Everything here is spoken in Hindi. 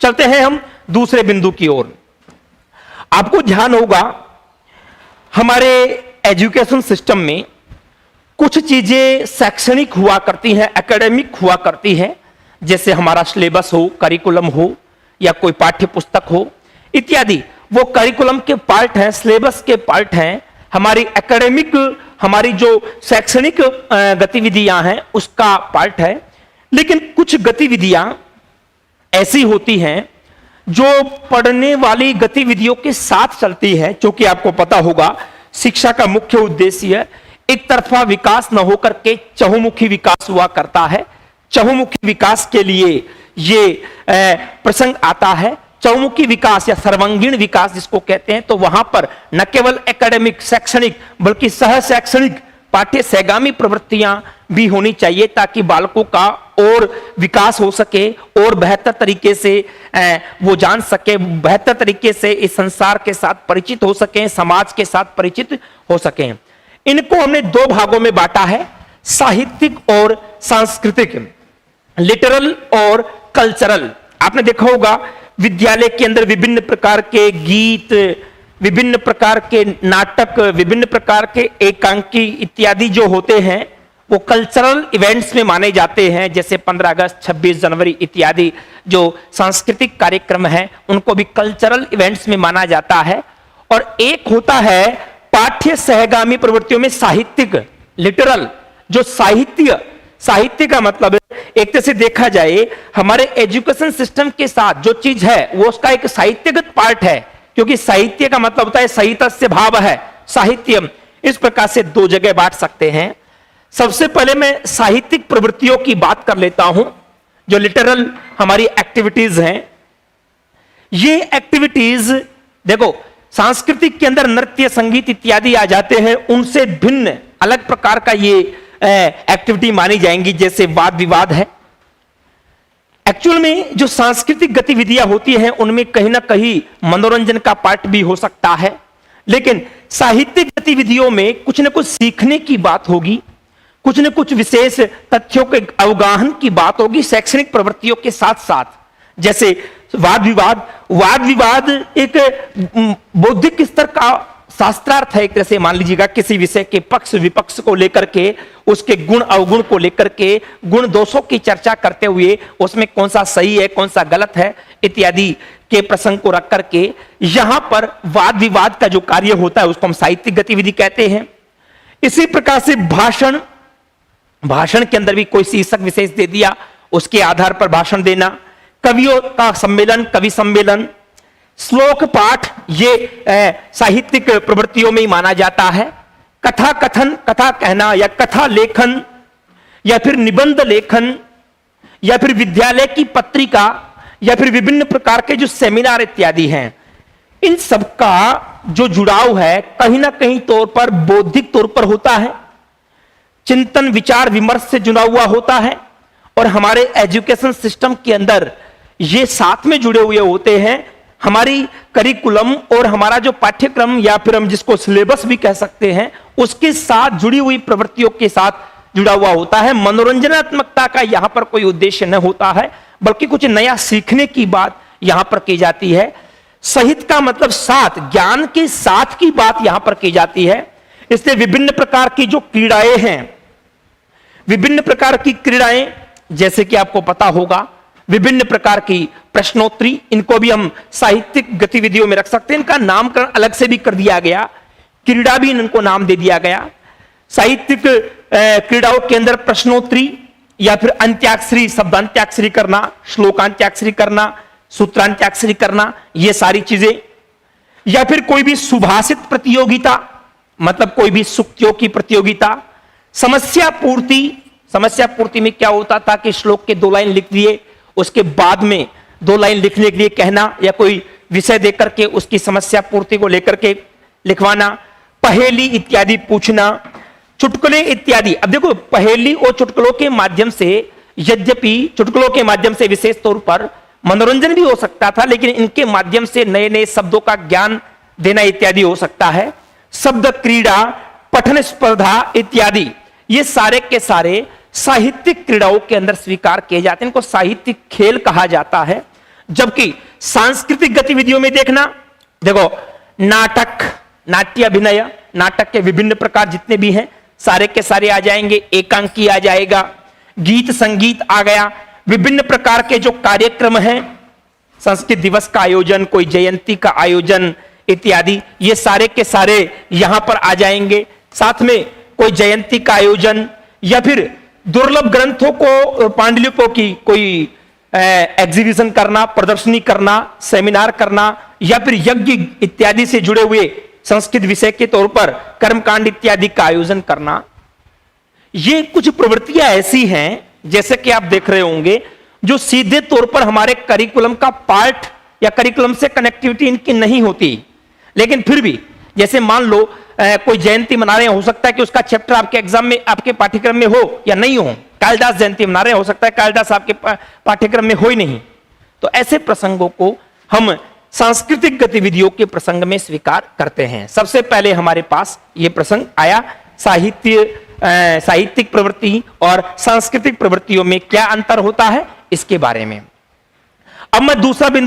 चलते हैं हम दूसरे बिंदु की ओर। आपको ध्यान होगा हमारे एजुकेशन सिस्टम में कुछ चीजें शैक्षणिक हुआ करती हैं, एकेडमिक हुआ करती हैं, जैसे हमारा सिलेबस हो, करिकुलम हो या कोई पाठ्य पुस्तक हो इत्यादि। वो करिकुलम के पार्ट हैं, सिलेबस के पार्ट हैं, हमारी एकेडमिक, हमारी जो शैक्षणिक गतिविधियां हैं उसका पार्ट है। लेकिन कुछ गतिविधियां ऐसी होती हैं जो पढ़ने वाली गतिविधियों के साथ चलती है। क्योंकि आपको पता होगा शिक्षा का मुख्य उद्देश्य एक तरफा विकास न होकर के चहुमुखी विकास हुआ करता है। चहुमुखी विकास के लिए ये प्रसंग आता है। चहुमुखी विकास या सर्वांगीण विकास जिसको कहते हैं, तो वहां पर न केवल एकेडमिक शैक्षणिक बल्कि सह शैक्षणिक पाठ्य सहगामी प्रवृत्तियां भी होनी चाहिए, ताकि बालकों का और विकास हो सके और बेहतर तरीके से वो जान सके, बेहतर तरीके से इस संसार के साथ परिचित हो सकें, समाज के साथ परिचित हो सकें। इनको हमने दो भागों में बांटा है, साहित्यिक और सांस्कृतिक, लिटरल और कल्चरल। आपने देखा होगा विद्यालय के अंदर विभिन्न प्रकार के गीत, विभिन्न प्रकार के नाटक, विभिन्न प्रकार के एकांकी इत्यादि जो होते हैं वो कल्चरल इवेंट्स में माने जाते हैं। जैसे 15 अगस्त, 26 जनवरी इत्यादि जो सांस्कृतिक कार्यक्रम हैं उनको भी कल्चरल इवेंट्स में माना जाता है। और एक होता है पाठ्य सहगामी प्रवृत्तियों में साहित्यिक, लिटरल। जो साहित्य का मतलब एक तरह से देखा जाए हमारे एजुकेशन सिस्टम के साथ जो चीज है वो उसका एक साहित्यगत पार्ट है, क्योंकि साहित्य का मतलब होता है साहित्य भाव है, साहित्यम। इस प्रकार से दो जगह बांट सकते हैं। सबसे पहले मैं साहित्यिक प्रवृत्तियों की बात कर लेता हूं, जो लिटरल हमारी एक्टिविटीज हैं। ये एक्टिविटीज देखो, सांस्कृतिक के अंदर नृत्य, संगीत इत्यादि आ जाते हैं, उनसे भिन्न अलग प्रकार का ये एक्टिविटी मानी जाएंगी। जैसे वाद विवाद है। एक्चुअल में जो सांस्कृतिक गतिविधियां होती हैं उनमें कहीं ना कहीं मनोरंजन का पार्ट भी हो सकता है, लेकिन साहित्यिक गतिविधियों में कुछ न कुछ सीखने की बात होगी, कुछ न कुछ विशेष तथ्यों के अवगाहन की बात होगी शैक्षणिक प्रवृत्तियों के साथ साथ। जैसे वाद विवाद एक बौद्धिक स्तर का शास्त्रार्थ है, एक तरह से मान लीजिएगा। किसी विषय के पक्ष विपक्ष को लेकर के, उसके गुण अवगुण को लेकर के, गुण दोषों की चर्चा करते हुए उसमें कौन सा सही है, कौन सा गलत है इत्यादि के प्रसंग को रख करके यहां पर वाद विवाद का जो कार्य होता है उसको हम साहित्यिक गतिविधि कहते हैं। इसी प्रकार से भाषण के अंदर भी कोई शीर्षक विशेष दे दिया, उसके आधार पर भाषण देना। कवियों का सम्मेलन, कवि सम्मेलन, श्लोक पाठ, ये साहित्यिक प्रवृत्तियों में ही माना जाता है। कथा कथन, कथा कहना या कथा लेखन या फिर निबंध लेखन या फिर विद्यालय की पत्रिका या फिर विभिन्न प्रकार के जो सेमिनार इत्यादि हैं, इन सबका जो जुड़ाव है कहीं ना कहीं तौर पर बौद्धिक तौर पर होता है, चिंतन विचार विमर्श से जुड़ा हुआ होता है। और हमारे एजुकेशन सिस्टम के अंदर ये साथ में जुड़े हुए होते हैं। हमारी करिकुलम और हमारा जो पाठ्यक्रम या फिर हम जिसको सिलेबस भी कह सकते हैं उसके साथ जुड़ी हुई प्रवृत्तियों के साथ जुड़ा हुआ होता है। मनोरंजनात्मकता का यहां पर कोई उद्देश्य न होता है, बल्कि कुछ नया सीखने की बात यहां पर की जाती है। सहित का मतलब साथ, ज्ञान के साथ की बात यहां पर की जाती है। इसलिए विभिन्न प्रकार की जो क्रीड़ाएं हैं, विभिन्न प्रकार की क्रीड़ाएं, जैसे कि आपको पता होगा विभिन्न प्रकार की प्रश्नोत्तरी, इनको भी हम साहित्यिक गतिविधियों में रख सकते हैं। इनका नामकरण अलग से भी कर दिया गया, क्रीड़ा भी इनको नाम दे दिया गया। साहित्यिक क्रीड़ाओं के अंदर प्रश्नोत्तरी या फिर अंत्याक्षरी, शब्दांत्याक्षरी करना, श्लोकांत्याक्षरी करना, सूत्रांत्याक्षरी करना, ये सारी चीजें, या फिर कोई भी सुभाषित प्रतियोगिता, मतलब कोई भी सूक्तियों की प्रतियोगिता। समस्या पूर्ति में क्या होता था कि श्लोक के 2 लाइन लिख दिए, उसके बाद में 2 लाइन लिखने के लिए कहना या कोई विषय देकर के उसकी समस्या पूर्ति को लेकर के लिखवाना। पहेली इत्यादि पूछना, चुटकुले इत्यादि। अब देखो, पहेली और चुटकुलों के माध्यम से, यद्यपि चुटकुलों के माध्यम से विशेष तौर पर मनोरंजन भी हो सकता था, लेकिन इनके माध्यम से नए नए शब्दों का ज्ञान देना इत्यादि हो सकता है। शब्द क्रीड़ा, पठन स्पर्धा इत्यादि, ये सारे के सारे साहित्यिक क्रीड़ाओं के अंदर स्वीकार किए जाते हैं। इनको साहित्यिक खेल कहा जाता है, जबकि सांस्कृतिक गतिविधियों में देखना, देखो नाटक, नाट्य अभिनय, नाटक के विभिन्न प्रकार जितने भी हैं सारे के सारे आ जाएंगे, एकांकी आ जाएगा, गीत संगीत आ गया, विभिन्न प्रकार के जो कार्यक्रम हैं, संस्कृत दिवस का आयोजन, कोई जयंती का आयोजन इत्यादि, ये सारे के सारे यहां पर आ जाएंगे। साथ में कोई जयंती का आयोजन या फिर दुर्लभ ग्रंथों को, पांडुलिपियों की कोई एग्जीबिशन करना, प्रदर्शनी करना, सेमिनार करना, या फिर यज्ञ इत्यादि से जुड़े हुए संस्कृत विषय के तौर पर कर्मकांड इत्यादि का आयोजन करना, ये कुछ प्रवृत्तियां ऐसी हैं जैसे कि आप देख रहे होंगे जो सीधे तौर पर हमारे करिकुलम का पार्ट या करिकुलम से कनेक्टिविटी इनकी नहीं होती, लेकिन फिर भी जैसे मान लो कोई जयंती मना रहे हैं, हो सकता है कि उसका चैप्टर आपके एग्जाम में, आपके पाठ्यक्रम में हो या नहीं हो। कालिदास जयंती मना रहे हैं, हो सकता है कालिदास आपके पाठ्यक्रम में हो ही नहीं। तो ऐसे प्रसंगों को हम सांस्कृतिक गतिविधियों के प्रसंग में स्वीकार करते हैं। सबसे पहले हमारे पास यह प्रसंग आया, साहित्यिक प्रवृत्ति और सांस्कृतिक प्रवृत्तियों में क्या अंतर होता है इसके बारे में। अब मैं दूसरा बिंदु